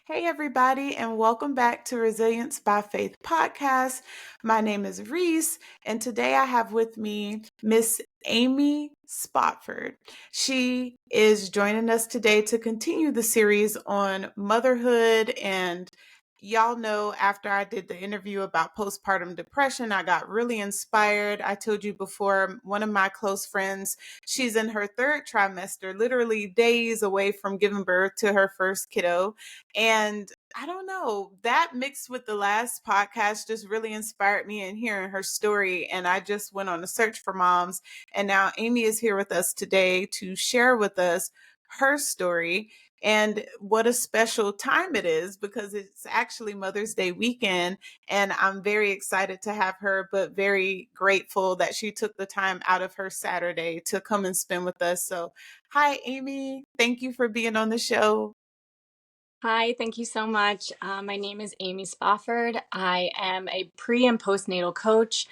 Hey, everybody, and welcome back to Resilience by Faith podcast. My name is Reese, and today I have with me Miss Amy Spofford. She is joining us today to continue the series on motherhood. And y'all know, after I did the interview about postpartum depression, I got really inspired. I told you before, one of my close friends, she's in her third trimester, literally days away from giving birth to her first kiddo. And I don't know, that mixed with the last podcast just really inspired me in hearing her story. And I just went on a search for moms. And now Amy is here with us today to share with us her story. And what a special time it is because it's actually Mother's Day weekend. And I'm very excited to have her, but very grateful that she took the time out of her Saturday to come and spend with us. So, hi, Amy. Thank you for being on the show. Hi, thank you so much. My name is Amy Spofford. I am a pre and postnatal coach.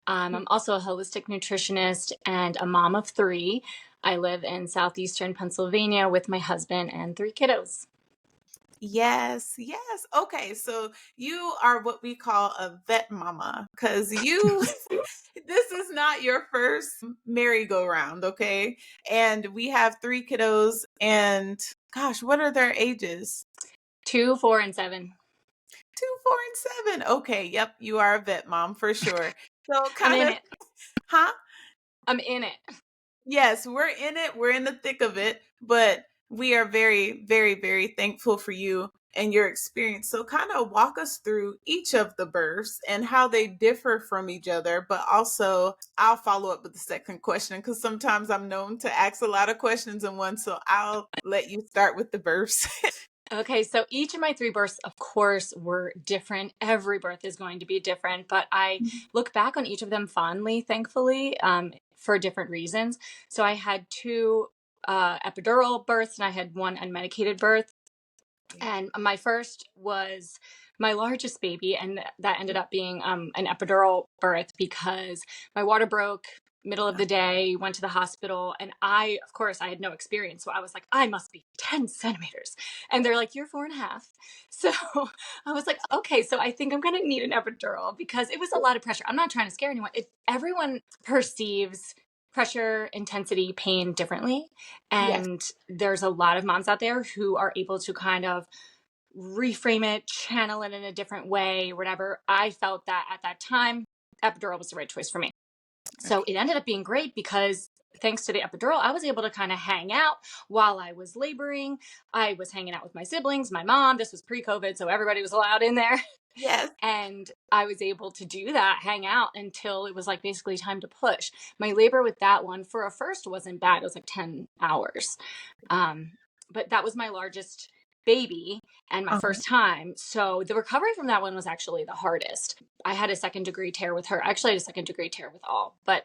I'm also a holistic nutritionist and a mom of three. I live in southeastern Pennsylvania with my husband and three kiddos. Yes, yes. Okay, so you are what we call a vet mama because you, this is not your first merry-go-round, okay? And we have three kiddos, and gosh, what are their ages? 2, 4, and 7. 2, 4, and 7. Okay, yep, you are a vet mom for sure. So I'm kind in of, it. huh? I'm in it. Yes, we're in it. We're in the thick of it, but we are very, very, very thankful for you and your experience. So, kind of walk us through each of the births and how they differ from each other. But also, I'll follow up with the second question because sometimes I'm known to ask a lot of questions in one. So, I'll let you start with the births. Okay, so each of my three births, of course, were different. Every birth is going to be different, but I look back on each of them fondly, thankfully, for different reasons. So I had two epidural births and I had one unmedicated birth. And my first was my largest baby, and that ended up being an epidural birth because my water broke middle of the day, went to the hospital, and of course, I had no experience. So I was like, I must be 10 centimeters. And they're like, you're 4.5. So I was like, okay, so I think I'm going to need an epidural because it was a lot of pressure. I'm not trying to scare anyone. Everyone perceives pressure, intensity, pain differently. Yes. And there's a lot of moms out there who are able to kind of reframe it, channel it in a different way, whatever. I felt that at that time, epidural was the right choice for me. So it ended up being great because thanks to the epidural, I was able to kind of hang out while I was laboring. I was hanging out with my siblings, my mom. This was pre-COVID, so everybody was allowed in there. Yes. And I was able to do that, hang out until it was like basically time to push. My labor with that one for a first wasn't bad. It was like 10 hours. But that was my largest baby and my first time. So the recovery from that one was actually the hardest. I had a second degree tear with her. Actually, I had a second degree tear with all, but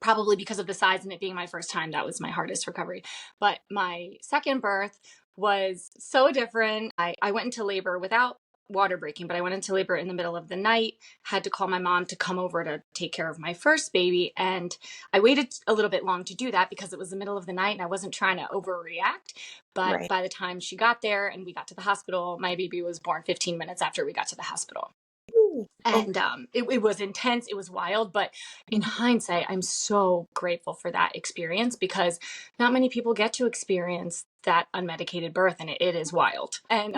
probably because of the size and it being my first time, that was my hardest recovery. But my second birth was so different. I went into labor without water breaking, but I went into labor in the middle of the night, had to call my mom to come over to take care of my first baby. And I waited a little bit long to do that because it was the middle of the night and I wasn't trying to overreact. But Right. by the time she got there and we got to the hospital, my baby was born 15 minutes after we got to the hospital. Ooh, And it was intense, it was wild, but in hindsight, I'm so grateful for that experience because not many people get to experience that unmedicated birth, and it is wild. And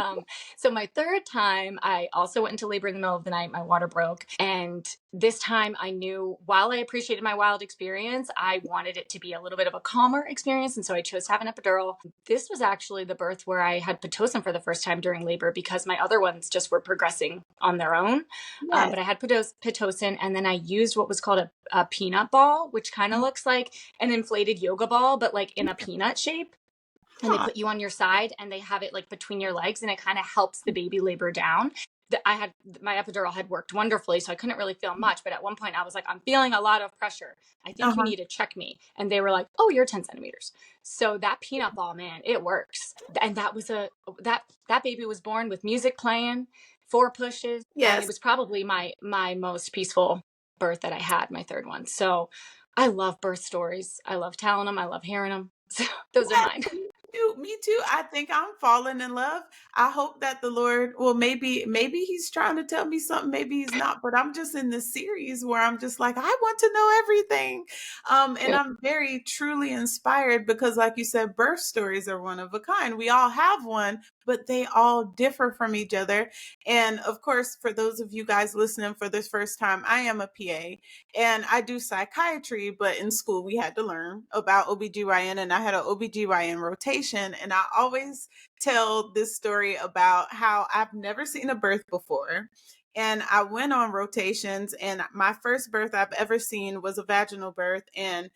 so my third time, I also went into labor in the middle of the night. My water broke, and this time I knew, while I appreciated my wild experience, I wanted it to be a little bit of a calmer experience, and so I chose to have an epidural. This was actually the birth where I had pitocin for the first time during labor because my other ones just were progressing on their own. yes. But I had pitocin, and then I used what was called a peanut ball, which kind of looks like an inflated yoga ball, but like in a peanut shape. And they Huh. put you on your side and they have it like between your legs, and it kind of helps the baby labor down. My epidural had worked wonderfully, so I couldn't really feel much. But at one point I was like, I'm feeling a lot of pressure. I think you Uh-huh. need to check me. And they were like, oh, you're 10 centimeters. So that peanut ball, man, it works. And that baby was born with music playing, 4 pushes. And it Yes. was probably my most peaceful birth that I had, my third one. So I love birth stories. I love telling them. I love hearing them. So those are mine. Me too. I think I'm falling in love. I hope that the Lord, well, maybe he's trying to tell me something, maybe he's not, but I'm just in this series where I'm just like, I want to know everything. And I'm very truly inspired because, like you said, birth stories are one of a kind. We all have one, but they all differ from each other. And of course, for those of you guys listening for this first time, I am a PA and I do psychiatry, but in school we had to learn about OBGYN and I had an OBGYN rotation. And I always tell this story about how I've never seen a birth before. And I went on rotations, and my first birth I've ever seen was a vaginal birth. And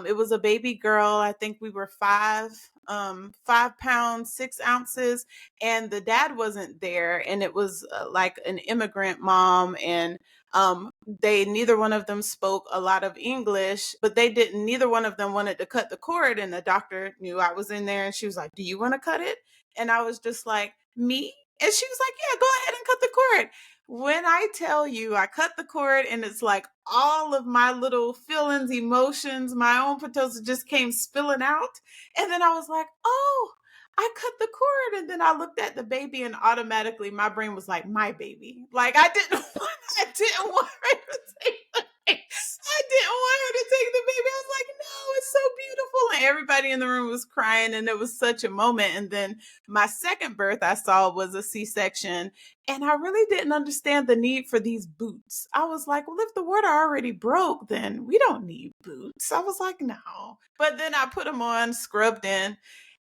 it was a baby girl. I think we were 5 pounds, 6 ounces, and the dad wasn't there. And it was like an immigrant mom, and they neither one of them spoke a lot of English, but neither one of them wanted to cut the cord. And the doctor knew I was in there, and she was like, "Do you want to cut it?" And I was just like, "Me?" And she was like, "Yeah, go ahead and cut the cord." When I tell you I cut the cord, and it's like all of my little feelings, emotions, my own Pitocin just came spilling out. And then I was like, "Oh, I cut the cord." And then I looked at the baby, and automatically my brain was like, "My baby." Like I didn't want her to take the baby. I didn't want her to take the baby. I was like, "No, it's so beautiful." And everybody in the room was crying, and it was such a moment. And then my second birth I saw was a C-section, and I really didn't understand the need for these boots. I was like, "Well, if the water already broke, then we don't need boots." I was like, "No." But then I put them on, scrubbed in,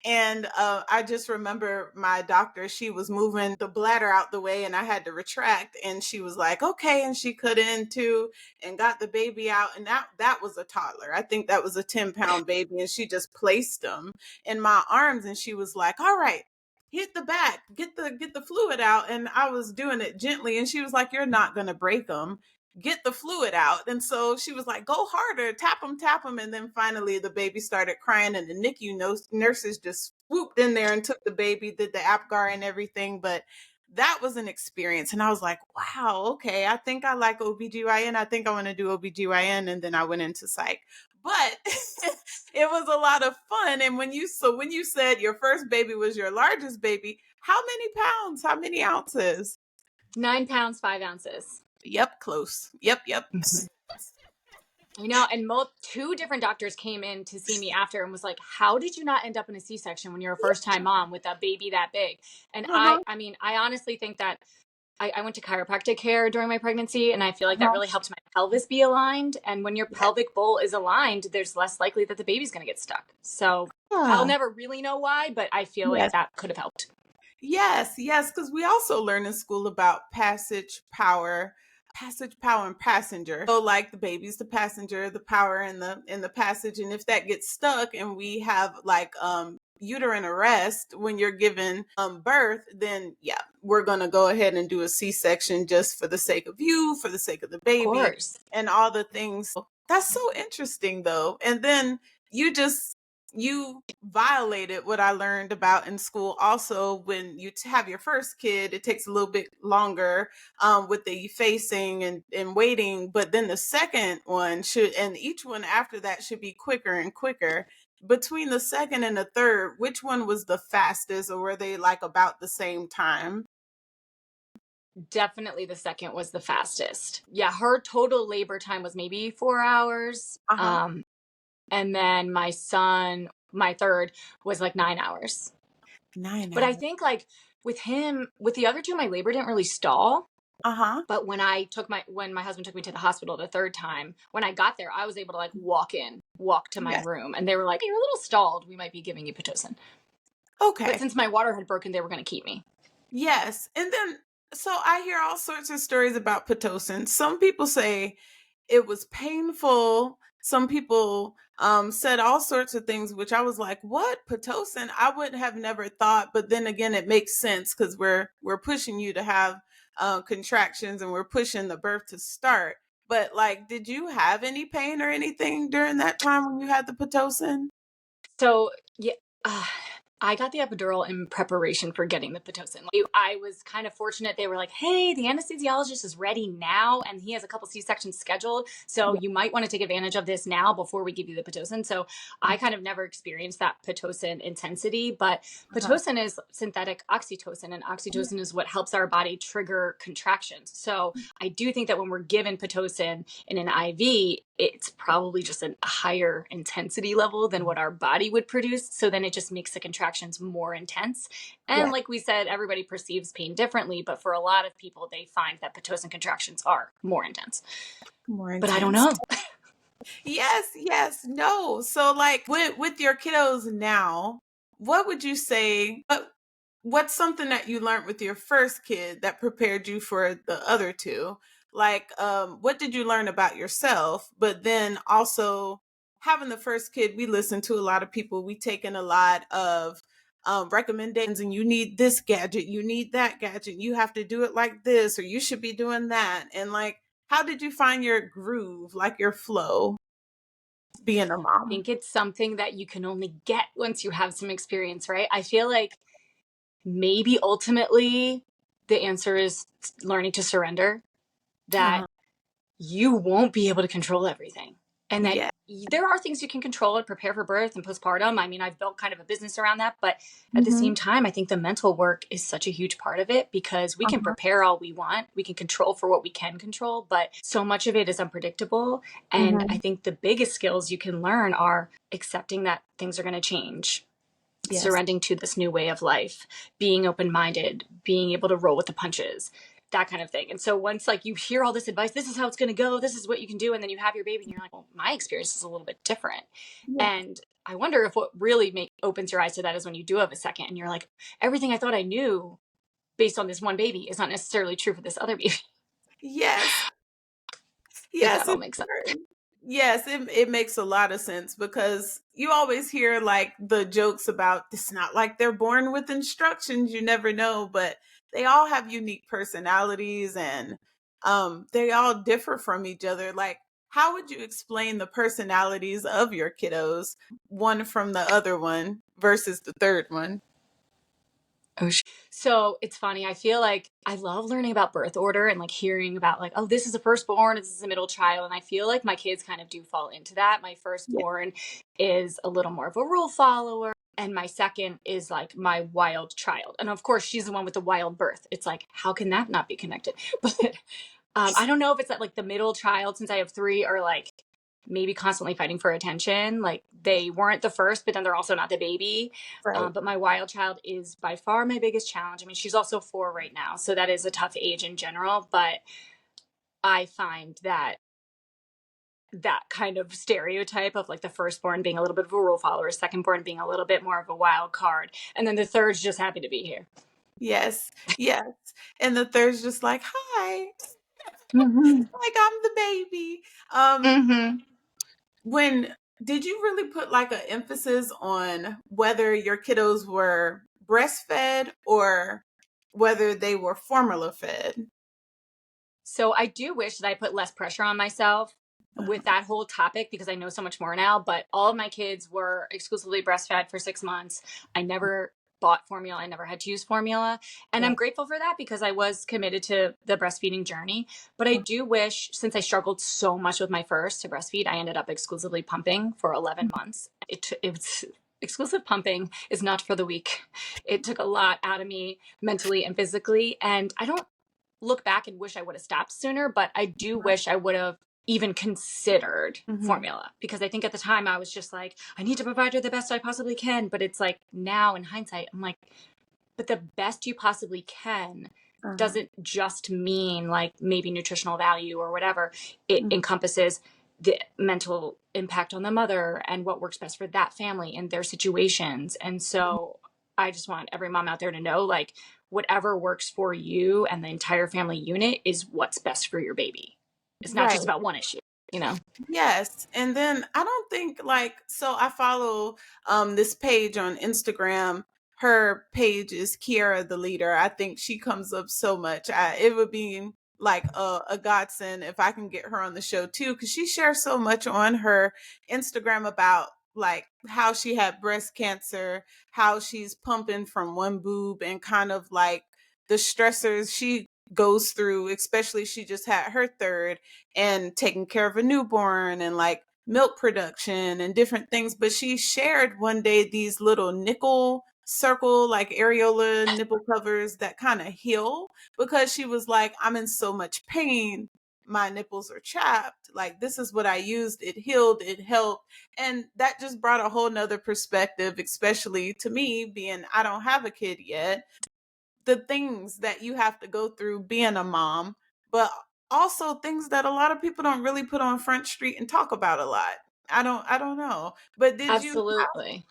and I just remember my doctor, she was moving the bladder out the way and I had to retract. And she was like, "Okay." And she cut in too and got the baby out. And that was a toddler. I think that was a 10-pound baby. And she just placed him in my arms. And she was like, "All right, hit the back, get the fluid out." And I was doing it gently. And she was like, "You're not going to break him. Get the fluid out." And so she was like, "Go harder, tap him, tap him." And then finally the baby started crying, and the NICU nurses just swooped in there and took the baby, did the APGAR and everything. But that was an experience. And I was like, "Wow, okay, I think I like OBGYN. I think I want to do OBGYN." And then I went into psych. But it was a lot of fun. And when you said your first baby was your largest baby, how many pounds? How many ounces? 9 pounds, 5 ounces. Yep, close. Yep. I know. And two different doctors came in to see me after and was like, "How did you not end up in a C-section when you're a first time mom with a baby that big?" And Uh-huh. I mean, I honestly think that I went to chiropractic care during my pregnancy, and I feel like that Uh-huh. really helped my pelvis be aligned. And when your pelvic bowl is aligned, there's less likely that the baby's going to get stuck. So I'll Yeah. never really know why, but I feel Yes. like that could have helped. Yes, because we also learn in school about passage, power, and passenger. So like the baby's the passenger, the power in the passage. And if that gets stuck and we have like uterine arrest when you're given birth, then yeah, we're gonna go ahead and do a C-section just for the sake of you, for the sake of the Of baby, course. and all the things. That's so interesting though. And then you violated what I learned about in school. Also, when you have your first kid, it takes a little bit longer with the facing and waiting. But then the second one should, and each one after that should be quicker and quicker. Between the second and the third, which one was the fastest, or were they like about the same time? Definitely the second was the fastest. Yeah, her total labor time was maybe 4 hours. Uh huh. And then my son, my third, was like 9 hours. Nine But I hours. think like with the other two, my labor didn't really stall. Uh huh. But when my husband took me to the hospital the third time, when I got there, I was able to like walk to my Yes. room, and they were like, "You're a little stalled. We might be giving you Pitocin." But Okay. since my water had broken, they were going to keep me. Yes. And then, so I hear all sorts of stories about Pitocin. Some people say it was painful. Some people said all sorts of things, which I was like, "What, Pitocin?" I would have never thought, but then again, it makes sense because we're pushing you to have contractions, and we're pushing the birth to start. But like, did you have any pain or anything during that time when you had the Pitocin? So yeah, I got the epidural in preparation for getting the Pitocin. I was kind of fortunate. They were like, hey, the anesthesiologist is ready now, and he has a couple C-sections scheduled. So Yeah. you might want to take advantage of this now before we give you the Pitocin. So I kind of never experienced that Pitocin intensity, but Uh-huh. Pitocin is synthetic oxytocin, and oxytocin is what helps our body trigger contractions. So I do think that when we're given Pitocin in an IV, it's probably just a higher intensity level than what our body would produce. So then it just makes the contractions more intense. And Yeah. like we said, everybody perceives pain differently, but for a lot of people, they find that Pitocin contractions are more intense. More But I don't intense. know. Yes, yes, no. So like with your kiddos now, what would you say what's something that you learned with your first kid that prepared you for the other two? Like what did you learn about yourself? But then also having the first kid, we listen to a lot of people, we take in a lot of recommendations, and you need this gadget, you need that gadget, you have to do it like this, or you should be doing that. And like, how did you find your groove, like your flow being a I mom? think it's something that you can only get once you have some experience, right? I feel like maybe ultimately the answer is learning to surrender, that Uh-huh. you won't be able to control everything. And that Yeah. there are things you can control and prepare for birth and postpartum. I mean, I've built kind of a business around that. But at the Mm-hmm. same time, I think the mental work is such a huge part of it, because we can Uh-huh. prepare all we want. We can control for what we can control, but so much of it is unpredictable. And I Mm-hmm. think the biggest skills you can learn are accepting that things are going to change, Yes. surrendering to this new way of life, being open minded, being able to roll with the punches, that kind of thing. And so once like you hear all this advice, this is how it's going to go, this is what you can do, and then you have your baby and you're like, well, my experience is a little bit different. Yeah. And I wonder if what really opens your eyes to that is when you do have a second and you're like, everything I thought I knew based on this one baby is not necessarily true for this other baby. Yes. If Yes. that all makes sense. Yes, it makes a lot of sense, because you always hear like the jokes about it's not like they're born with instructions, you never know, but they all have unique personalities, and they all differ from each other. Like, how would you explain the personalities of your kiddos, one from the other one versus the third one? Oh, so it's funny. I feel like I love learning about birth order and like hearing about like, oh, this is a firstborn, this is a middle child. And I feel like my kids kind of do fall into that. My Yeah. firstborn is a little more of a rule follower. And my second is like my wild child. And of course, she's the one with the wild birth. It's like, how can that not be connected? But I don't know if it's that like the middle child, since I have three, are like maybe constantly fighting for attention. Like they weren't the first, but then they're also not the baby. Right. But my wild child is by far my biggest challenge. I mean, she's also 4 right now, so that is a tough age in general. But I find that that kind of stereotype of like the firstborn being a little bit of a rule follower, secondborn being a little bit more of a wild card, and then the third's just happy to be here. Yes. Yes. And the third's just like, hi, Mm-hmm. like I'm the baby. Um, Mm-hmm. when did you really put like an emphasis on whether your kiddos were breastfed or whether they were formula fed? So I do wish that I put less pressure on myself with that whole topic, because I know so much more now. But all of my kids were exclusively breastfed for 6 months. I never bought formula. I never had to use formula. And I'm Right. grateful for that, because I was committed to the breastfeeding journey. But I do wish, since I struggled so much with my first to breastfeed, I ended up exclusively pumping for 11 months. It's exclusive pumping is not for the weak. It took a lot out of me mentally and physically. And I don't look back and wish I would have stopped sooner, but I do wish I would have even considered Mm-hmm. formula, because I think at the time I was just like, I need to provide her the best I possibly can. But it's like now in hindsight, I'm like, but the best you possibly can Uh-huh. doesn't just mean like maybe nutritional value or whatever. It Mhm. encompasses the mental impact on the mother and what works best for that family and their situations. And so I just want every mom out there to know like whatever works for you and the entire family unit is what's best for your baby. It's not Right. just about one issue, you know? Yes. And then I don't think like, so I follow this page on Instagram. Her page is Kiara the Leader. I think she comes up so much. It would be like a godsend if I can get her on the show too, because she shares so much on her Instagram about like how she had breast cancer, how she's pumping from one boob, and kind of like the stressors she goes through, especially she just had her third, and taking care of a newborn and like milk production and different things. But she shared one day these little nickel circle, like areola nipple covers that kind of heal, because she was like, I'm in so much pain. My nipples are chapped. Like, this is what I used. It healed, it helped. And that just brought a whole nother perspective, especially to me, being I don't have a kid yet, the things that you have to go through being a mom, but also things that a lot of people don't really put on Front Street and talk about a lot. I don't know. But did you Absolutely.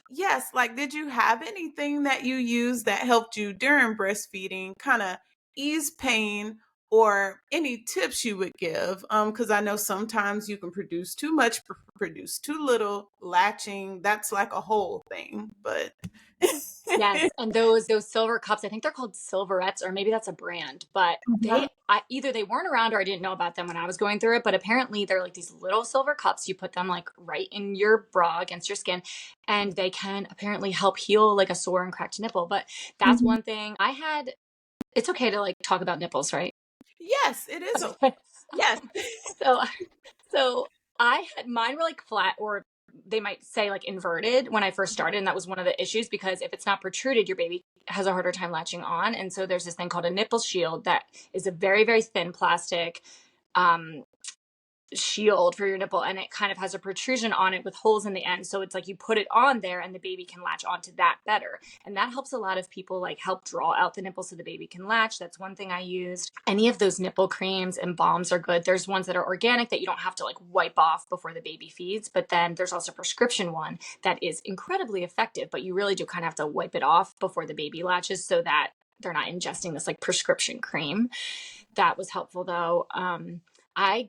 yes, like did you have anything that you used that helped you during breastfeeding kind of ease pain, or any tips you would give? Cuz I know sometimes you can produce too much, produce too little, latching, that's like a whole thing, but Yes, and those silver cups, I think they're called Silverettes, or maybe that's a brand, but Uh-huh. either they weren't around or I didn't know about them when I was going through it, but apparently they're like these little silver cups. You put them like right in your bra against your skin, and they can apparently help heal like a sore and cracked nipple. But that's Mhm. one thing I had. It's okay to like talk about nipples, right? Yes, it is. Okay. Yes. So so I had mine were like flat, or they might say like inverted when I first started. And that was one of the issues, because if it's not protruded, your baby has a harder time latching on. And so there's this thing called a nipple shield that is a very, very thin plastic um, shield for your nipple, and it kind of has a protrusion on it with holes in the end, so it's like you put it on there and the baby can latch onto that better, and that helps a lot of people, like help draw out the nipple so the baby can latch. That's one thing I used. Any of those nipple creams and balms are good. There's ones that are organic that you don't have to like wipe off before the baby feeds, but then there's also a prescription one that is incredibly effective, but you really do kind of have to wipe it off before the baby latches so that they're not ingesting this like prescription cream. That was helpful though. I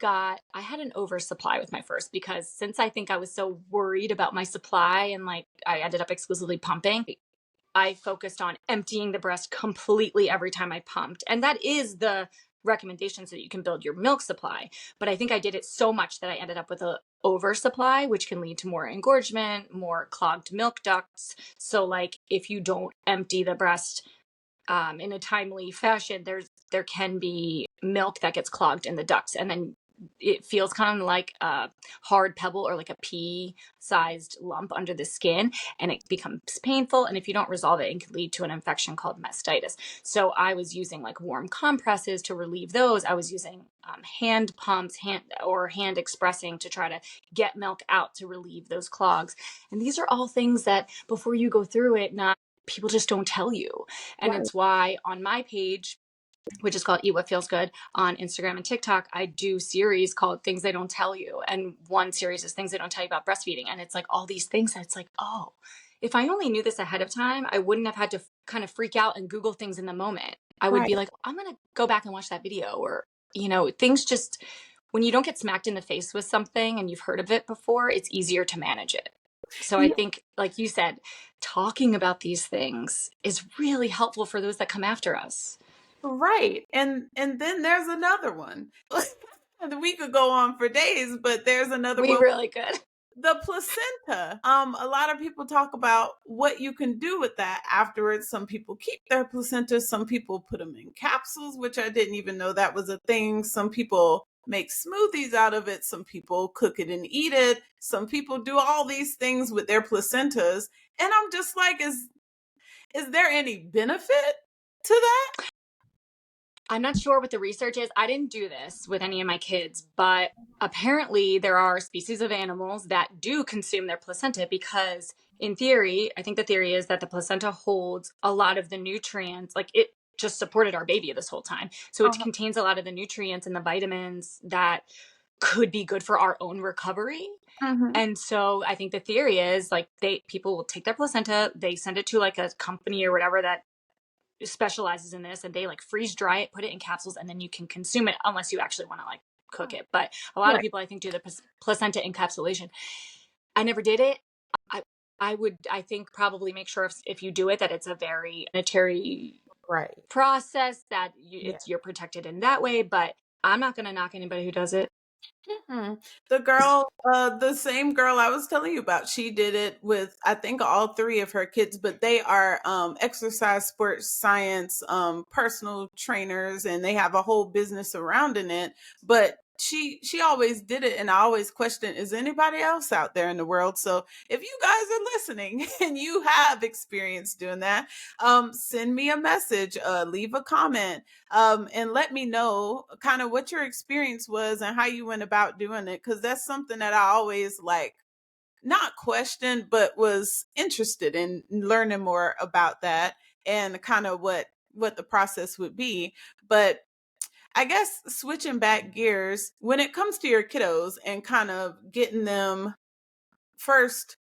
had an oversupply with my first, because since I think I was so worried about my supply and like I ended up exclusively pumping, I focused on emptying the breast completely every time I pumped. And that is the recommendation so that you can build your milk supply. But I think I did it so much that I ended up with a oversupply, which can lead to more engorgement, more clogged milk ducts. So like if you don't empty the breast in a timely fashion, there can be milk that gets clogged in the ducts, and then it feels kind of like a hard pebble or like a pea sized lump under the skin, and it becomes painful, and if you don't resolve it, it can lead to an infection called mastitis. So I was using like warm compresses to relieve those. I was using hand pumps, hand expressing to try to get milk out to relieve those clogs. And these are all things that before you go through it, not people just don't tell you. And Right. it's why on my page, which is called Eat What Feels Good on Instagram and TikTok, I do series called Things They Don't Tell You. And one series is Things They Don't Tell You About Breastfeeding. And it's like all these things that it's like, oh, if I only knew this ahead of time, I wouldn't have had to kind of freak out and Google things in the moment. I would Right. be like, I'm going to go back and watch that video. Or, things just, when you don't get smacked in the face with something and you've heard of it before, it's easier to manage it. So I Yeah, think, like you said, talking about these things is really helpful for those that come after us. right. And then there's another one. We could go on for days, but there's another We one, really could. the placenta. A lot of people talk about what you can do with that afterwards. Some people keep their placenta, some people put them in capsules, which I didn't even know that was a thing. Some people make smoothies out of it, some people cook it and eat it, some people do all these things with their placentas. And I'm just like, is there any benefit to that? I'm not sure what the research is. I didn't do this with any of my kids, but apparently there are species of animals that do consume their placenta because, in theory, I think the theory is that the placenta holds a lot of the nutrients. Like it just supported our baby this whole time. So it Uh-huh. contains a lot of the nutrients and the vitamins that could be good for our own recovery. Mhm. And so I think the theory is like people will take their placenta, they send it to like a company or whatever that specializes in this, and they like freeze dry it, put it in capsules, and then you can consume it unless you actually want to like cook it. But a lot of Right. people I think do the placenta encapsulation. I never did it. I I think probably make sure if you do it that it's a very sanitary Right. process, that Yeah. you're protected in that way, but I'm not going to knock anybody who does it. Mhm. The girl, the same girl I was telling you about, she did it with, I think, all three of her kids, but they are exercise, sports, science, personal trainers, and they have a whole business surrounding it. But she always did it, and I always question, is anybody else out there in the world? So if you guys are listening and you have experience doing that, send me a message, leave a comment, and let me know kind of what your experience was and how you went about doing it. Cause that's something that I always like, not questioned, but was interested in learning more about that and kind of what the process would be. But I guess switching back gears, when it comes to your kiddos and kind of getting them first,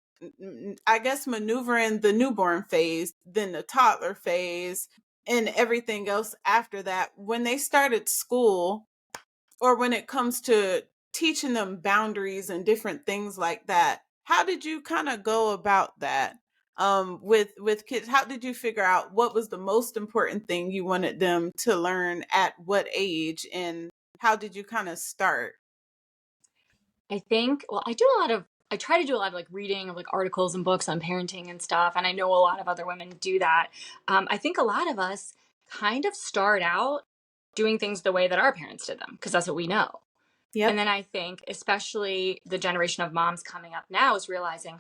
I guess maneuvering the newborn phase, then the toddler phase, and everything else after that, when they started school, or when it comes to teaching them boundaries and different things like that, how did you kind of go about that, with kids? How did you figure out what was the most important thing you wanted them to learn at what age, and how did you kind of start? I think, well, I try to do a lot of like reading of like articles and books on parenting and stuff. And I know a lot of other women do that. I think a lot of us kind of start out doing things the way that our parents did them because that's what we know. And Yep. then I think, especially the generation of moms coming up now, is realizing,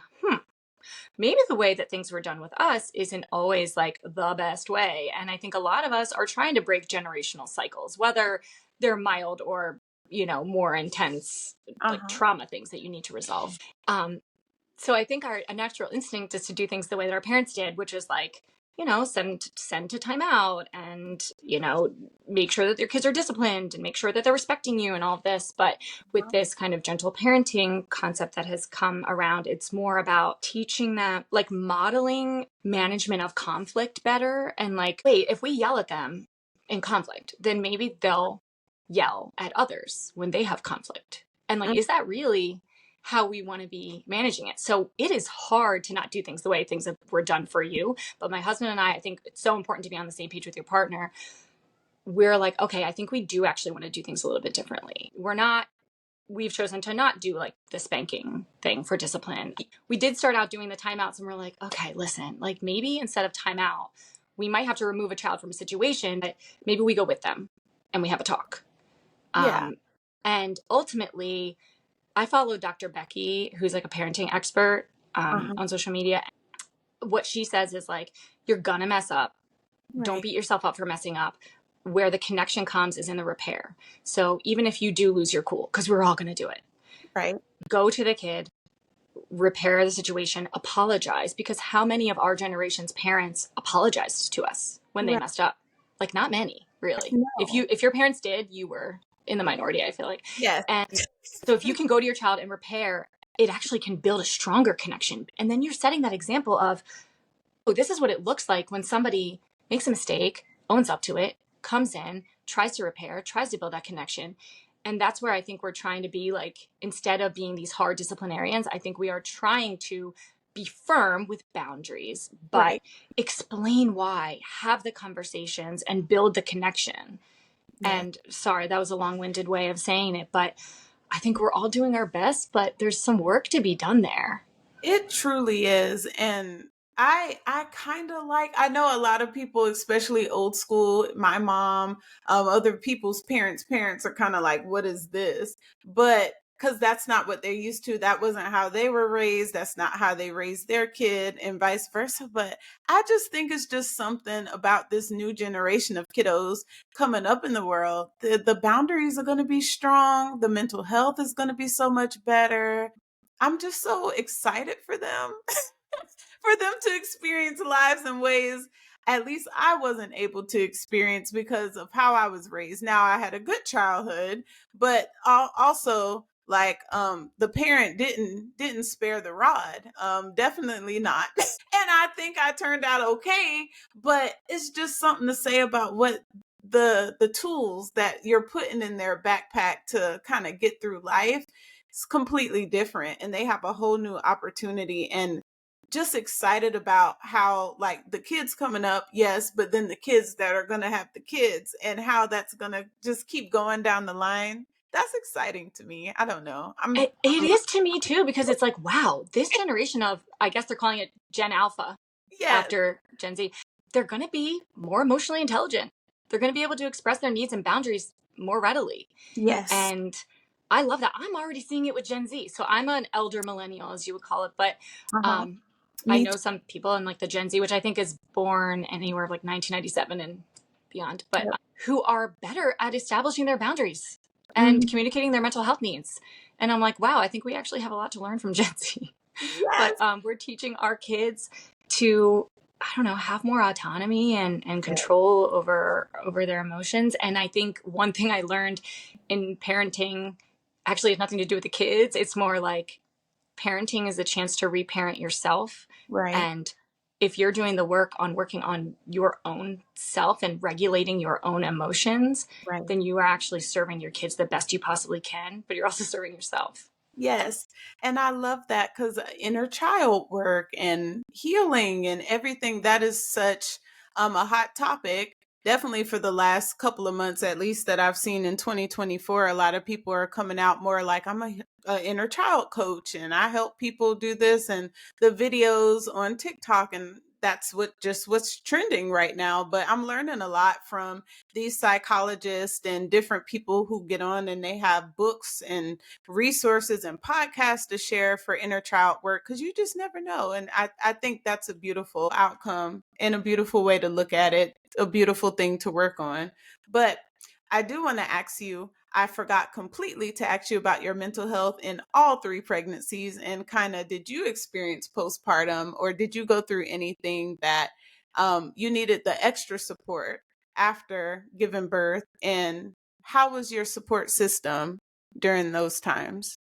maybe the way that things were done with us isn't always like the best way. And I think a lot of us are trying to break generational cycles, whether they're mild or, more intense, like Uh-huh. trauma things that you need to resolve. Um, so I think our a natural instinct is to do things the way that our parents did, which is like, send to timeout and, make sure that your kids are disciplined and make sure that they're respecting you and all of this. But with this kind of gentle parenting concept that has come around, it's more about teaching them, like modeling management of conflict better. And like, wait, if we yell at them in conflict, then maybe they'll yell at others when they have conflict. And like, is that really how we want to be managing it? So it is hard to not do things the way things were done for you. But my husband and I think it's so important to be on the same page with your partner. We're like, okay, I think we do actually want to do things a little bit differently. We've chosen to not do like the spanking thing for discipline. We did start out doing the timeouts and we're like, okay, listen, like maybe instead of timeout, we might have to remove a child from a situation, but maybe we go with them and we have a talk. Yeah. And ultimately, I follow Dr. Becky, who's like a parenting expert Uh-huh. on social media. What she says is like, you're gonna mess up. Don't Right. beat yourself up for messing up. Where the connection comes is in the repair. So even if you do lose your cool, because we're all gonna do it, Right. go to the kid, repair the situation, apologize. Because how many of our generation's parents apologized to us when they Right. messed up? Like not many, really. No. If your parents did, you were in the minority, I feel like. Yes. And so if you can go to your child and repair, it actually can build a stronger connection. And then you're setting that example of, oh, this is what it looks like when somebody makes a mistake, owns up to it, comes in, tries to repair, tries to build that connection. And that's where I think we're trying to be like, instead of being these hard disciplinarians, I think we are trying to be firm with boundaries, but Right. explain why, have the conversations, and build the connection. Yes. And sorry, that was a long winded way of saying it, but I think we're all doing our best, but there's some work to be done there. It truly is. And I kind of like, I know a lot of people, especially old school, my mom, other people's parents are kind of like, what is this? But because that's not what they're used to. That wasn't how they were raised. That's not how they raised their kid, and vice versa. But I just think it's just something about this new generation of kiddos coming up in the world. The boundaries are going to be strong. The mental health is going to be so much better. I'm just so excited for them, for them to experience lives in ways at least I wasn't able to experience because of how I was raised. Now I had a good childhood, but also like the parent didn't spare the rod. Definitely not. And I think I turned out okay, but it's just something to say about what the tools that you're putting in their backpack to kind of get through life. It's completely different, and they have a whole new opportunity. And just excited about how, like, the kids coming up, yes, but then the kids that are going to have the kids, and how that's going to just keep going down the line. That's exciting to me. I don't know. It is to me too, because it's like, wow, this generation of, I guess they're calling it Gen Alpha Yes. after Gen Z, they're going to be more emotionally intelligent. They're going to be able to express their needs and boundaries more readily. Yes. And I love that. I'm already seeing it with Gen Z. So I'm an elder millennial, as you would call it. But Uh-huh. I Me know too. some people in like the Gen Z, which I think is born anywhere like 1997 and beyond, but Yep. who are better at establishing their boundaries and Mhm. communicating their mental health needs. And I'm like, wow, I think we actually have a lot to learn from Gen Z. But Yes. we're teaching our kids to, I don't know, have more autonomy and Yeah. control over their emotions. And I think one thing I learned in parenting actually has nothing to do with the kids. It's more like parenting is a chance to reparent yourself. Right. And if you're doing the work on working on your own self and regulating your own emotions, Right. then you are actually serving your kids the best you possibly can, but you're also serving yourself. Yes. And I love that because inner child work and healing and everything, that is such a hot topic. Definitely for the last couple of months, at least that I've seen in 2024, a lot of people are coming out more like I'm a inner child coach and I help people do this, and the videos on TikTok, and that's what's trending right now. But I'm learning a lot from these psychologists and different people who get on, and they have books and resources and podcasts to share for inner child work, because you just never know. And I think that's a beautiful outcome and a beautiful way to look at it, a beautiful thing to work on. But I do want to ask you, I forgot completely to ask you about your mental health in all three pregnancies, and kind of, did you experience postpartum, or did you go through anything that you needed the extra support after giving birth? And how was your support system during those times?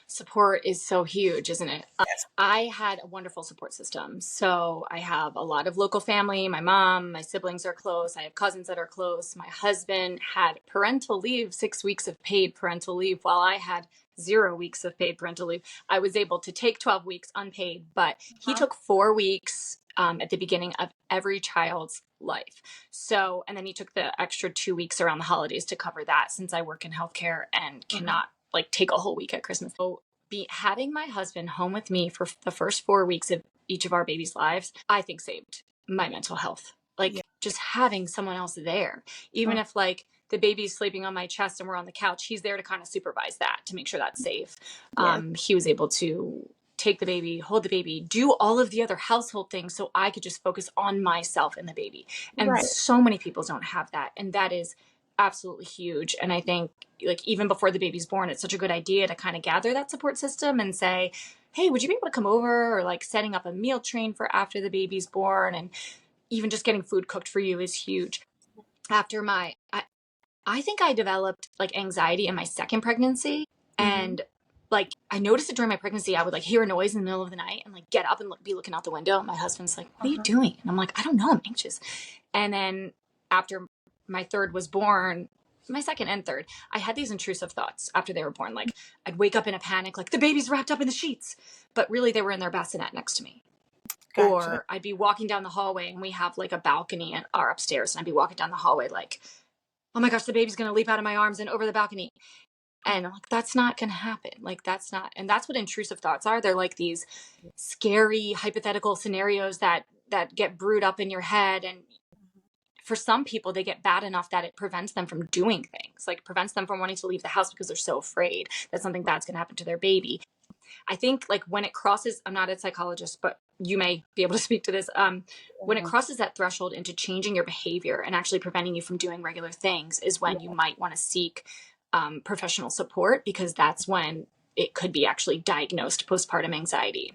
Support is so huge, isn't it? Yes. I had a wonderful support system. So I have a lot of local family. My mom, my siblings are close. I have cousins that are close. My husband had parental leave, 6 weeks of paid parental leave, while I had 0 weeks of paid parental leave. I was able to take 12 weeks unpaid, but he Huh? took 4 weeks at the beginning of every child's life. So, and then he took the extra 2 weeks around the holidays to cover that, since I work in healthcare and Uh-huh. cannot like take a whole week at Christmas. So having my husband home with me for the first 4 weeks of each of our babies' lives, I think saved my mental health. Yeah. Like just having someone else there, even Uh, if like the baby's sleeping on my chest and we're on the couch, he's there to kind of supervise that to make sure that's safe. yes. He was able to take the baby, hold the baby, do all of the other household things so I could just focus on myself and the baby. And Right. so many people don't have that. And that is absolutely huge. And I think like even before the baby's born, it's such a good idea to kind of gather that support system and say, hey, would you be able to come over? Or like setting up a meal train for after the baby's born, and even just getting food cooked for you is huge. After I think I developed like anxiety in my second pregnancy. Hmm. And like I noticed it during my pregnancy. I would like hear a noise in the middle of the night and like get up and be looking out the window. My husband's like, what are you Uh-huh. doing? And I'm like, I don't know, I'm anxious. And then after my third was born, my second and third, I had these intrusive thoughts after they were born. Like I'd wake up in a panic, like the baby's wrapped up in the sheets, but really they were in their bassinet next to me. Gotcha. Or I'd be walking down the hallway and we have like a balcony at our upstairs, and I'd be walking down the hallway like, oh my gosh, the baby's going to leap out of my arms and over the balcony. And I'm like, that's not going to happen. Like, that's not. And that's what intrusive thoughts are. They're like these scary hypothetical scenarios that get brewed up in your head. And for some people, they get bad enough that it prevents them from doing things, like prevents them from wanting to leave the house because they're so afraid that something bad's going to happen to their baby. I think like when it crosses, I'm not a psychologist, but you may be able to speak to this. When it Uh-huh. crosses that threshold into changing your behavior and actually preventing you from doing regular things is when you Yeah. might want to seek professional support, because that's when it could be actually diagnosed postpartum anxiety.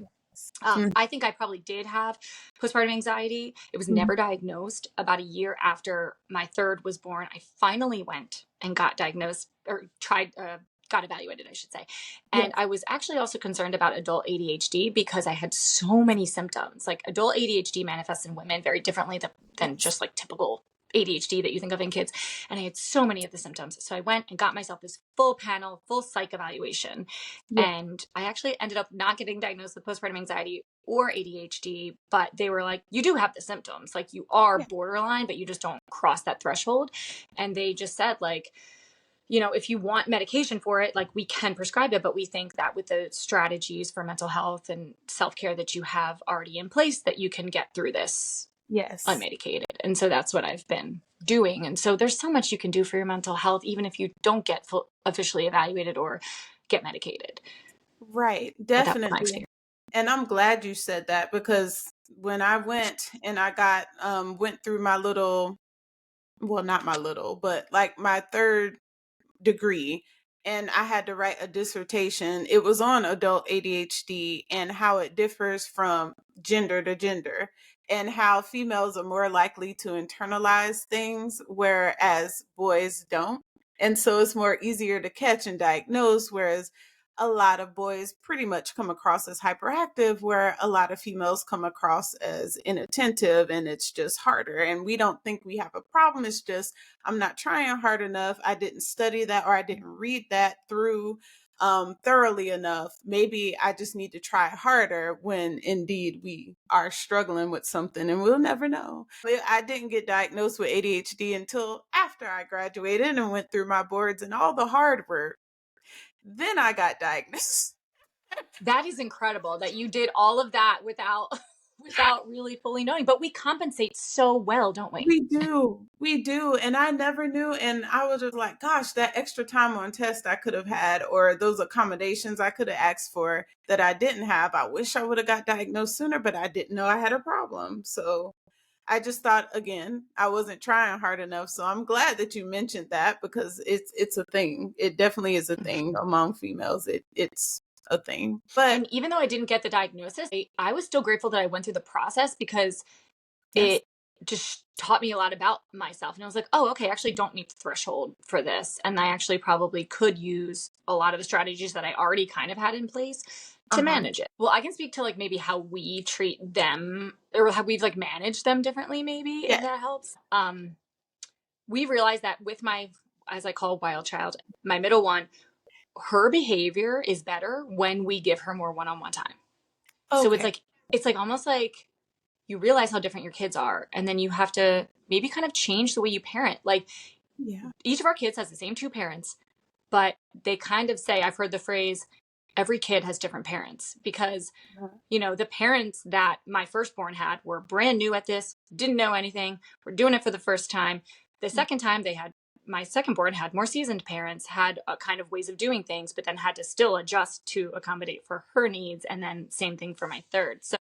Mhm. I think I probably did have postpartum anxiety. It was Mhm. never diagnosed. About a year after my third was born, I finally went and got diagnosed, or got evaluated, I should say. And Yes. I was actually also concerned about adult ADHD because I had so many symptoms. Like adult ADHD manifests in women very differently than Yes. just like typical ADHD that you think of in kids. And I had so many of the symptoms. So I went and got myself this full panel, full psych evaluation. Yeah. And I actually ended up not getting diagnosed with postpartum anxiety or ADHD, but they were like, you do have the symptoms. Like you are Yeah. borderline, but you just don't cross that threshold. And they just said, like, if you want medication for it, like we can prescribe it, but we think that with the strategies for mental health and self-care that you have already in place, that you can get through this Yes. unmedicated. And so that's what I've been doing. And so there's so much you can do for your mental health, even if you don't get officially evaluated or get medicated. Right. But that's my Definitely. experience. And I'm glad you said that, because when I went and I got went through my little, well, not my little, but like my third degree, and I had to write a dissertation. It was on adult ADHD and how it differs from gender to gender, and how females are more likely to internalize things, whereas boys don't. And so it's more easier to catch and diagnose, whereas a lot of boys pretty much come across as hyperactive, where a lot of females come across as inattentive, and it's just harder. And we don't think we have a problem. It's just, I'm not trying hard enough. I didn't study that, or I didn't read that through thoroughly enough. Maybe I just need to try harder, when indeed we are struggling with something and we'll never know. I didn't get diagnosed with ADHD until after I graduated and went through my boards and all the hard work. Then I got diagnosed. That is incredible that you did all of that without without really fully knowing. But we compensate so well, don't we? We do. We do. And I never knew. And I was just like, gosh, that extra time on test I could have had, or those accommodations I could have asked for that I didn't have. I wish I would have got diagnosed sooner, but I didn't know I had a problem. So I just thought, again, I wasn't trying hard enough. So I'm glad that you mentioned that, because it's a thing. It definitely is a thing among females. It's a thing. But And even though I didn't get the diagnosis, I was still grateful that I went through the process, because yes. it just taught me a lot about myself. And I was like, oh, okay, I actually don't meet the threshold for this. And I actually probably could use a lot of the strategies that I already kind of had in place to Uh-huh. manage it. Well, I can speak to like maybe how we treat them, or how we've like managed them differently, maybe, if Yeah. that helps. We realized that with my, as I call wild child, my middle one, her behavior is better when we give her more one-on-one time. So Okay. it's like almost like you realize how different your kids are, and then you have to maybe kind of change the way you parent. Like Yeah. each of our kids has the same two parents, but they kind of say, I've heard the phrase, every kid has different parents, because the parents that my firstborn had were brand new at this, didn't know anything, were doing it for the first time. The second time they had, my secondborn had more seasoned parents, had a kind of ways of doing things, but then had to still adjust to accommodate for her needs. And then same thing for my third. So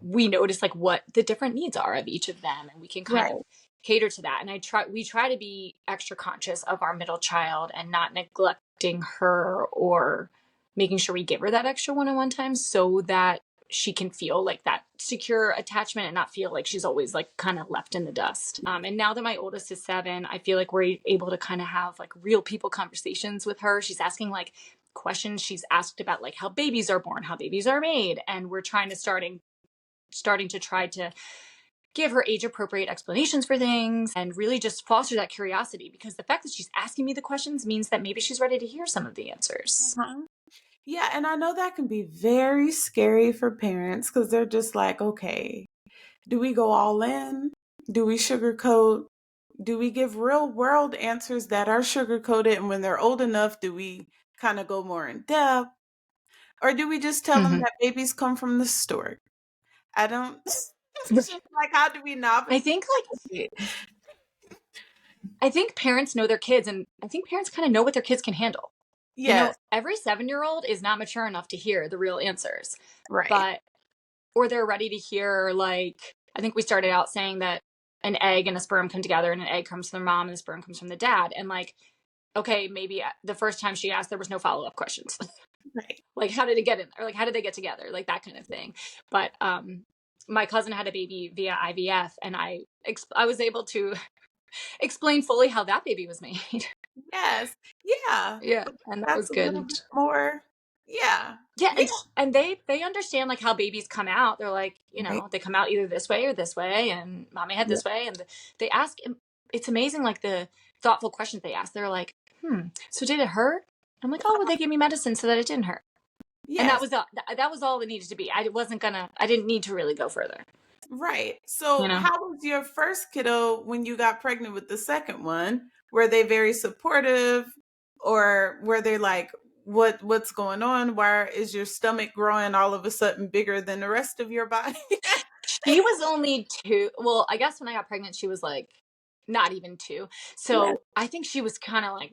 we notice like what the different needs are of each of them, and we can kind of Right. cater to that. And we try to be extra conscious of our middle child and not neglecting her, or making sure we give her that extra one-on-one time, so that she can feel like that secure attachment and not feel like she's always like kind of left in the dust. And now that my oldest is 7, I feel like we're able to kind of have like real people conversations with her. She's asking like questions she's asked about, like how babies are born, how babies are made. And we're trying to starting to try to give her age appropriate explanations for things, and really just foster that curiosity, because the fact that she's asking me the questions means that maybe she's ready to hear some of the answers. Uh-huh. Yeah, and I know that can be very scary for parents, because they're just like, okay, do we go all in? Do we sugarcoat? Do we give real world answers that are sugarcoated? And when they're old enough, do we kind of go more in depth? Or do we just tell them Mm-hmm. that babies come from the stork? I don't, it's just like, how do we I novice think like it? I think parents know their kids, and I think parents kind of know what their kids can handle. Yes, Every 7-year-old is not mature enough to hear the real answers, right. but or they're ready to hear, like, I think we started out saying that an egg and a sperm come together, and an egg comes from the mom and the sperm comes from the dad. And like, okay, maybe the first time she asked, there was no follow-up questions. Right. Like, how did it get in? Or like, how did they get together? Like that kind of thing. But my cousin had a baby via IVF, and I was able to explain fully how that baby was made. Yes. Yeah. Yeah, But and that that's was a little good. bit more. Yeah. Yeah, Yeah. and they understand like how babies come out. They're like, Right. they come out either this way or this way, and mommy had Yeah. this way, and they ask. It's amazing, like the thoughtful questions they ask. They're like, so did it hurt? I'm like, oh, well, they gave me medicine so that it didn't hurt, and that Yes. was all. That was all it needed to be. I didn't need to really go further. Right. you So, know? how was your first kiddo when you got pregnant with the second one? Were they very supportive, or were they like, what's going on? Why is your stomach growing all of a sudden bigger than the rest of your body? She was only 2. Well, I guess when I got pregnant, she was, like, not even 2. Yes. So, I think she was kinda like,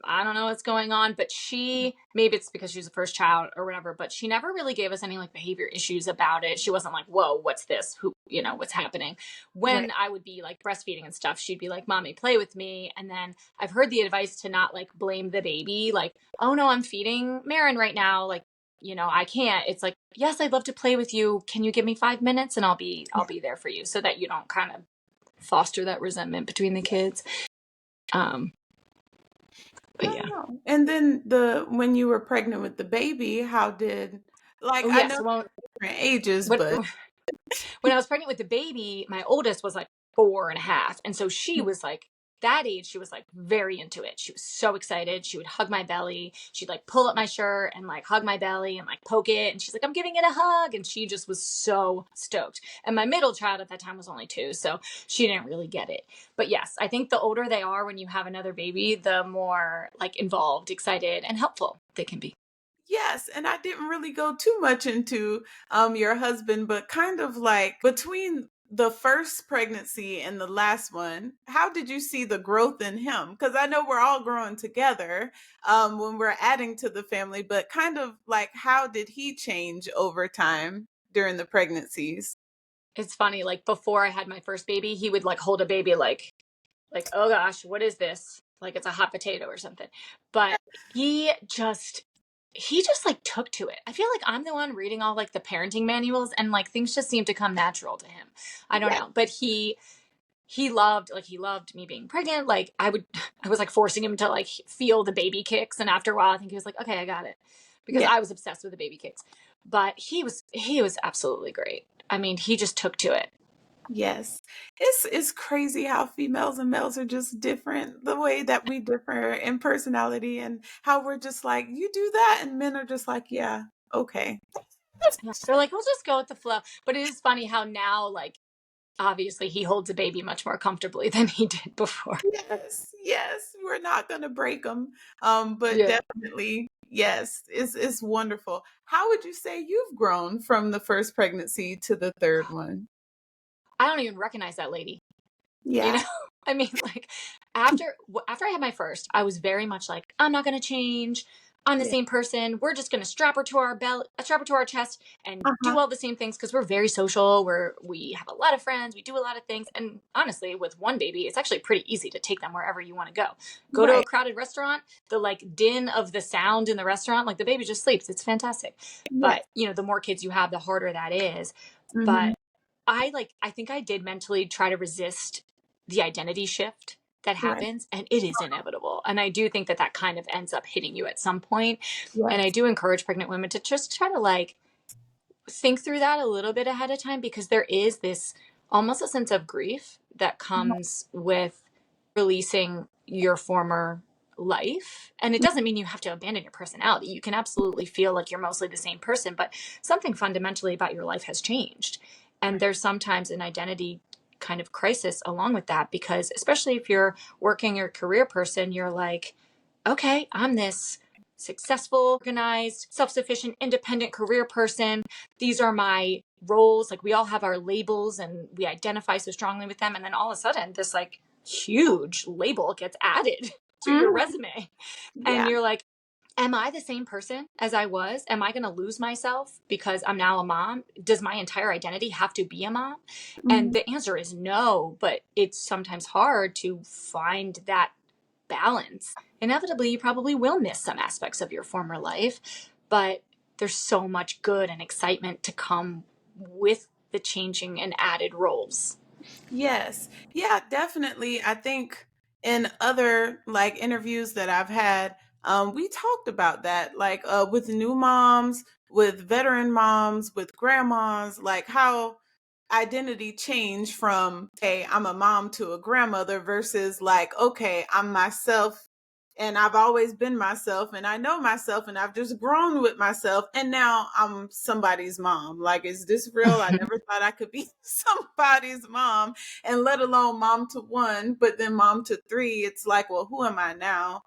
"I don't know what's going on," but she maybe it's because she was the first child or whatever, but she never really gave us any, like, behavior issues about it. She wasn't like, "Whoa, what's this? Who," "what's happening?" Right. When I would be, like, breastfeeding and stuff, she'd be like, "Mommy, play with me," and then I've heard the advice to not, like, blame the baby, like, "Oh, no, I'm feeding Marin right now," like, I can't. It's like, yes, I'd love to play with you. Can you give me 5 minutes and I'll be there for you so that you don't kind of foster that resentment between the kids. Um, but yeah. Wow. And then the when you were pregnant with the baby, how did, like, Oh I yeah. know So when, different ages, when but when I was pregnant with the baby, my oldest was like 4.5. And so she was like, that age, she was like very into it. She was so excited. She would hug my belly. She'd like pull up my shirt and like hug my belly and like poke it. And she's like, I'm giving it a hug. And she just was so stoked. And my middle child at that time was only 2. So she didn't really get it. But yes, I think the older they are when you have another baby, the more like involved, excited, and helpful they can be. yes, and I didn't really go too much into your husband, but kind of like between the first pregnancy and the last one, how did you see the growth in him? Because I know we're all growing together when we're adding to the family, but kind of like how did he change over time during the pregnancies? It's funny, like before I had my first baby, he would like hold a baby like, oh gosh, what is this? Like it's a hot potato or something. But he just like took to it. I feel like I'm the one reading all like the parenting manuals and like things just seem to come natural to him. I don't Yeah, know. But he loved me being pregnant. Like I was like forcing him to like feel the baby kicks. And after a while I think he was like, okay, I got it. Because yeah. I was obsessed with the baby kicks. But he was absolutely great. I mean, he just took to it. Yes. It's crazy how females and males are just different, the way that we differ in personality and how we're just like, you do that, and men are just like, yeah, okay. Yeah. They're like, we'll just go with the flow. But it is funny how now, like, obviously he holds a baby much more comfortably than he did before. Yes, yes, we're not gonna break them. But Yeah. definitely, yes, it's wonderful. How would you say you've grown from the first pregnancy to the third one? I don't even recognize that lady. You know, Yeah, I mean, like after I had my first, I was very much like, I'm not going to change. I'm the yeah, same person. We're just going to strap her to our belt, strap her to our chest, and uh-huh, do all the same things because we're very social. We have a lot of friends. We do a lot of things, and honestly, with one baby, it's actually pretty easy to take them wherever you want to go. Go to a right, crowded restaurant, the like din of the sound in the restaurant, like the baby just sleeps. It's fantastic. yes, But the more kids you have, the harder that is. hmm, But I think I did mentally try to resist the identity shift that right, happens, and it is inevitable. And I do think that that kind of ends up hitting you at some point. And I yes, do encourage pregnant women to just try to like think through that a little bit ahead of time because there is this almost a sense of grief that comes with releasing your former life. And it doesn't mean you have to abandon your personality. You can absolutely feel like you're mostly the same person, but something fundamentally about your life has changed. And right, there's sometimes an identity kind of crisis along with that because, especially if you're working or career person, you're like, okay, I'm this successful, organized, self sufficient, independent career person. These are my roles. Like we all have our labels and we identify so strongly with them. And then all of a sudden, this like huge label gets added to your mhm, resume. And yeah, you're like, am I the same person as I was? Am I going to lose myself because I'm now a mom? Does my entire identity have to be a mom? And mhm. the answer is no, but it's sometimes hard to find that balance. Inevitably, you probably will miss some aspects of your former life, but there's so much good and excitement to come with the changing and added roles. Yes. Yeah, definitely. I think in other like interviews that I've had, we talked about that, like with new moms, with veteran moms, with grandmas, like how identity changed from, hey, I'm a mom to a grandmother versus like, okay, I'm myself And I've always been myself, and I know myself, and I've just grown with myself. And now I'm somebody's mom. Like, is this real? I never thought I could be somebody's mom, and let alone mom to one, but then mom to three. It's like, well, who am I now?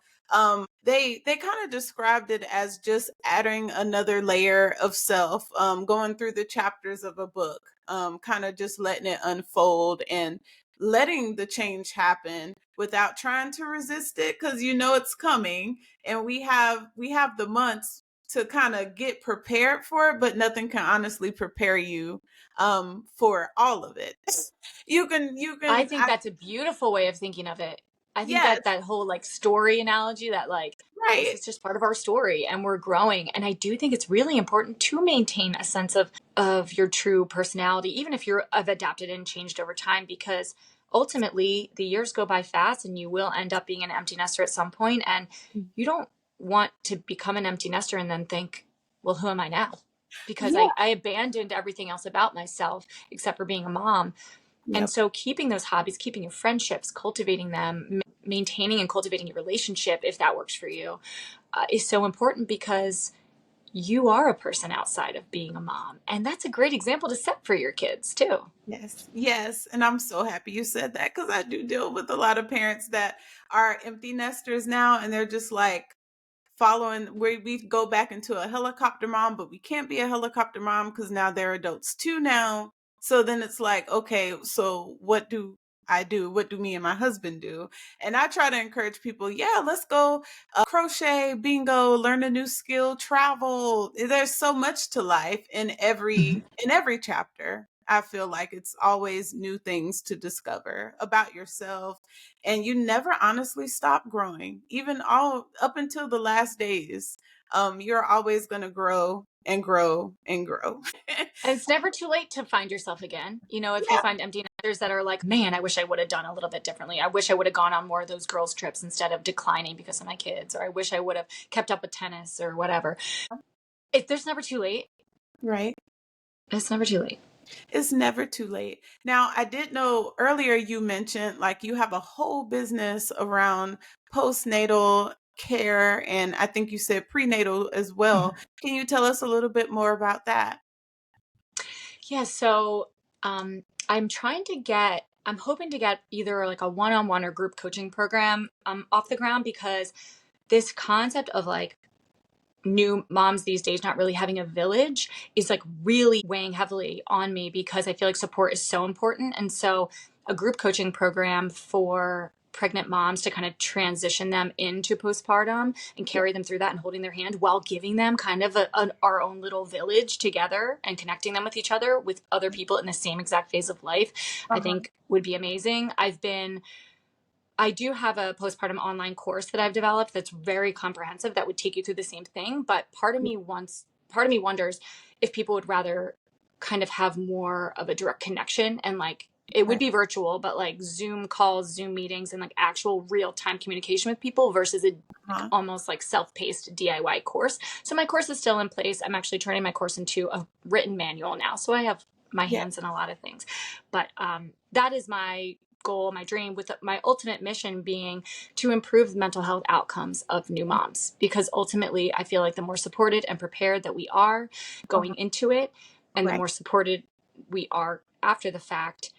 They kind of described it as just adding another layer of self, going through the chapters of a book, kind of just letting it unfold and letting the change happen without trying to resist it, because you know it's coming, and we have the months to kind of get prepared for it, but nothing can honestly prepare you for all of it. I think that's a beautiful way of thinking of it. I think Yes, that that whole like story analogy, that like this right. is just part of our story and we're growing. And I do think it's really important to maintain a sense of your true personality, even if you're have adapted and changed over time, because ultimately the years go by fast and you will end up being an empty nester at some point. And you don't want to become an empty nester and then think, well, who am I now? Because Yeah. I abandoned everything else about myself except for being a mom. And Yep. so keeping those hobbies, keeping your friendships, cultivating them, maintaining and cultivating your relationship, if that works for you, is so important, because you are a person outside of being a mom. And that's a great example to set for your kids too. Yes, yes. And I'm so happy you said that, because I do deal with a lot of parents that are empty nesters now, and they're just like, following where we go back into a helicopter mom, but we can't be a helicopter mom because now they're adults too now. So then it's like, okay, so what do I do? What do me and my husband do? And I try to encourage people, yeah, let's go crochet, bingo, learn a new skill, travel. There's so much to life in every chapter. I feel like it's always new things to discover about yourself, and you never honestly stop growing, even all up until the last days. You're always going to grow and grow and grow. And it's never too late to find yourself again. You know, if you Yeah. find empty nesters that are like, man, I wish I would have done a little bit differently. I wish I would have gone on more of those girls' trips instead of declining because of my kids, or I wish I would have kept up with tennis or whatever. There's never too late. Right. It's never too late. It's never too late. Now, I did know earlier you mentioned like you have a whole business around postnatal care, and I think you said prenatal as well. Can you tell us a little bit more about that? Yeah, so I'm hoping to get either like a one-on-one or group coaching program off the ground, because this concept of like new moms these days not really having a village is like really weighing heavily on me, because I feel like support is so important. And so a group coaching program for pregnant moms to kind of transition them into postpartum and Yeah. carry them through that and holding their hand while giving them kind of our own little village together and connecting them with each other, with other people in the same exact phase of life, I Uh-huh. think would be amazing. I do have a postpartum online course that I've developed that's very comprehensive that would take you through the same thing. But part of me wonders if people would rather kind of have more of a direct connection, and like it would Right. be virtual, but like Zoom calls, Zoom meetings, and like actual real time communication with people versus a like Uh-huh. almost like self-paced DIY course. So my course is still in place. I'm actually turning my course into a written manual now. So I have my Yeah. hands in a lot of things. But that is my goal, my dream, with my ultimate mission being to improve the mental health outcomes of new moms. Because ultimately, I feel like the more supported and prepared that we are Uh-huh. going into it, and the Right. more supported we are after the fact,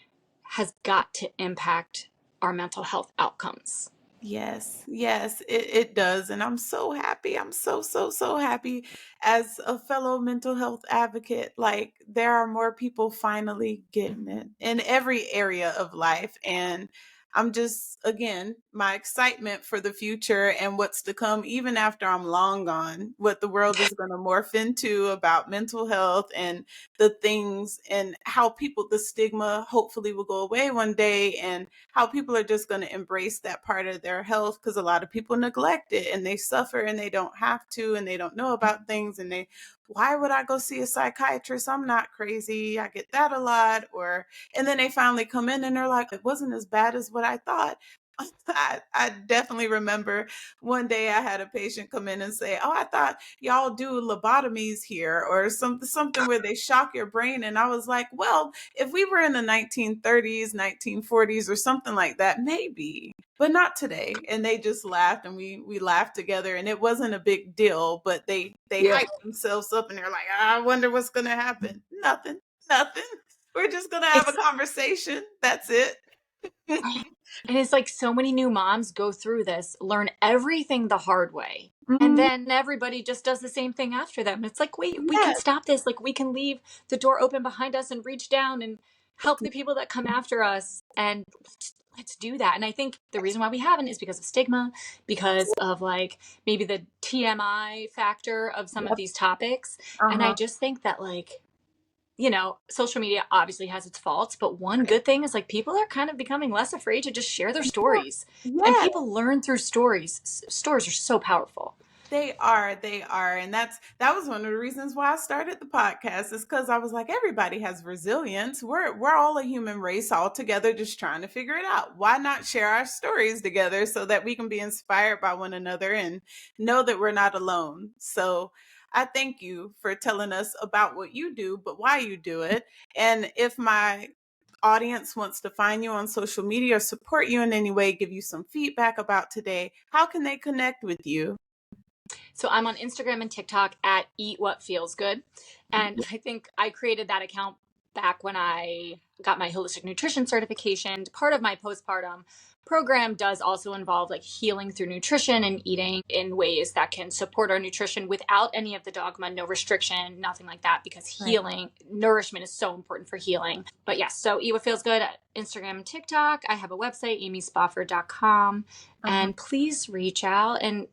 has got to impact our mental health outcomes. Yes, yes, it does. And I'm so happy. I'm so, so, so happy as a fellow mental health advocate. Like, there are more people finally getting it in every area of life. And I'm just, again, my excitement for the future and what's to come, even after I'm long gone, what the world is going to morph into about mental health, and the things, and how people, the stigma hopefully will go away one day, and how people are just going to embrace that part of their health, because a lot of people neglect it and they suffer and they don't have to, and they don't know about things, and they, why would I go see a psychiatrist? I'm not crazy. I get that a lot. Or, and then they finally come in and they're like, it wasn't as bad as what I thought. I definitely remember one day I had a patient come in and say, "Oh, I thought y'all do lobotomies here or something where they shock your brain." And I was like, "Well, if we were in the 1930s, 1940s or something like that, maybe, but not today." And they just laughed and we laughed together and it wasn't a big deal, but they Yeah. hyped themselves up and they're like, "I wonder what's going to happen." Nothing. Nothing. We're just going to have a It's conversation. That's it. And it's like so many new moms go through this, learn everything the hard way. And Mhm. then everybody just does the same thing after them. It's like, wait, we can Yes. stop this. Like, we can leave the door open behind us and reach down and help the people that come after us. And let's do that. And I think the reason why we haven't is because of stigma, because of like maybe the TMI factor of some of Yep. these topics. And I Uh-huh. just think that, like, social media obviously has its faults, but one Right. good thing is like people are kind of becoming less afraid to just share their Yeah. stories. And Yes. people learn through stories. Stories are so powerful. They are. And that was one of the reasons why I started the podcast is because I was like, everybody has resilience. We're all a human race all together just trying to figure it out. Why not share our stories together so that we can be inspired by one another and know that we're not alone? So I thank you for telling us about what you do, but why you do it. And if my audience wants to find you on social media or support you in any way, give you some feedback about today, how can they connect with you? So I'm on Instagram and TikTok at Eat What Feels Good. And I think I created that account back when I got my holistic nutrition certification. Part of my postpartum program does also involve like healing through nutrition and eating in ways that can support our nutrition without any of the dogma, no restriction, nothing like that, because Right. healing, nourishment is so important for healing. But yes, so Eat What Feels Good at Instagram and TikTok. I have a website, amyspofford.com. Uh-huh. And please reach out and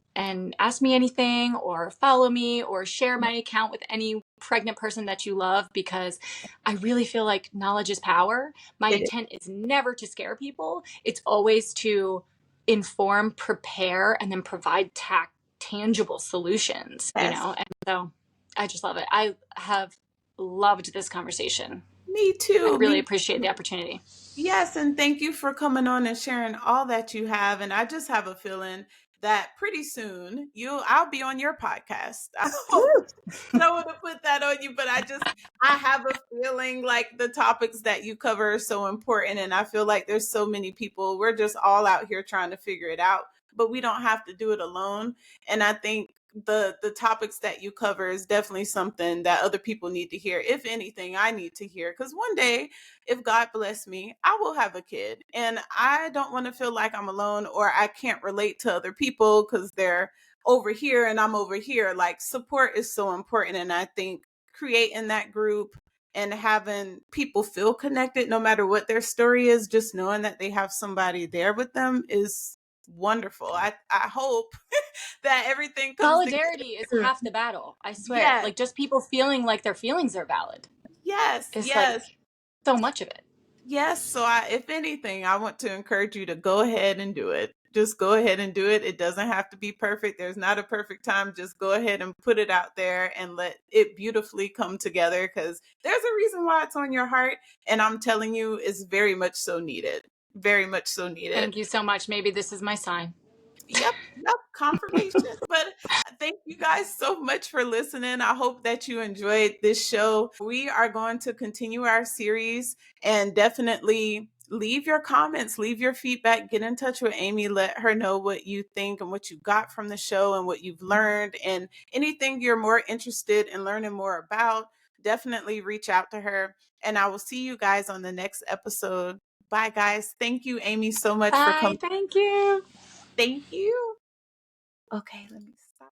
ask me anything or follow me or share my account with any pregnant person that you love, because I really feel like knowledge is power. My It is. intent is never to scare people. It's always to inform, prepare, and then provide tangible solutions, Yes. And so I just love it. I have loved this conversation. Me I too. really Me appreciate too. the opportunity. Yes, and thank you for coming on and sharing all that you have. And I just have a feeling that pretty soon I'll be on your podcast. I don't want to put that on you, but I have a feeling like the topics that you cover are so important. And I feel like there's so many people, we're just all out here trying to figure it out, but we don't have to do it alone. And I think the topics that you cover is definitely something that other people need to hear. If anything, I need to hear, because one day, if God bless me, I will have a kid. And I don't want to feel like I'm alone or I can't relate to other people because they're over here and I'm over here. Like, support is so important. And I think creating that group and having people feel connected, no matter what their story is, just knowing that they have somebody there with them is wonderful. I hope that everything comes Solidarity is together. half the battle. I swear. Yes, Like, just people feeling like their feelings are valid yes, is like yes. so much of it. Yes, so if anything, I want to encourage you to go ahead and do it. Just go ahead and do it. It doesn't have to be perfect. There's not a perfect time. Just go ahead and put it out there and let it beautifully come together, because there's a reason why it's on your heart. And I'm telling you, it's very much so needed. Very much so needed. Thank you so much. Maybe this is my sign. Yep, confirmation. But thank you guys so much for listening. I hope that you enjoyed this show. We are going to continue our series, and definitely leave your comments, leave your feedback, get in touch with Amy, let her know what you think and what you got from the show and what you've learned, and anything you're more interested in learning more about. Definitely reach out to her, and I will see you guys on the next episode. Bye, guys. Thank you, Amy, so much for Bye. coming. Thank you. Thank you. Okay, let me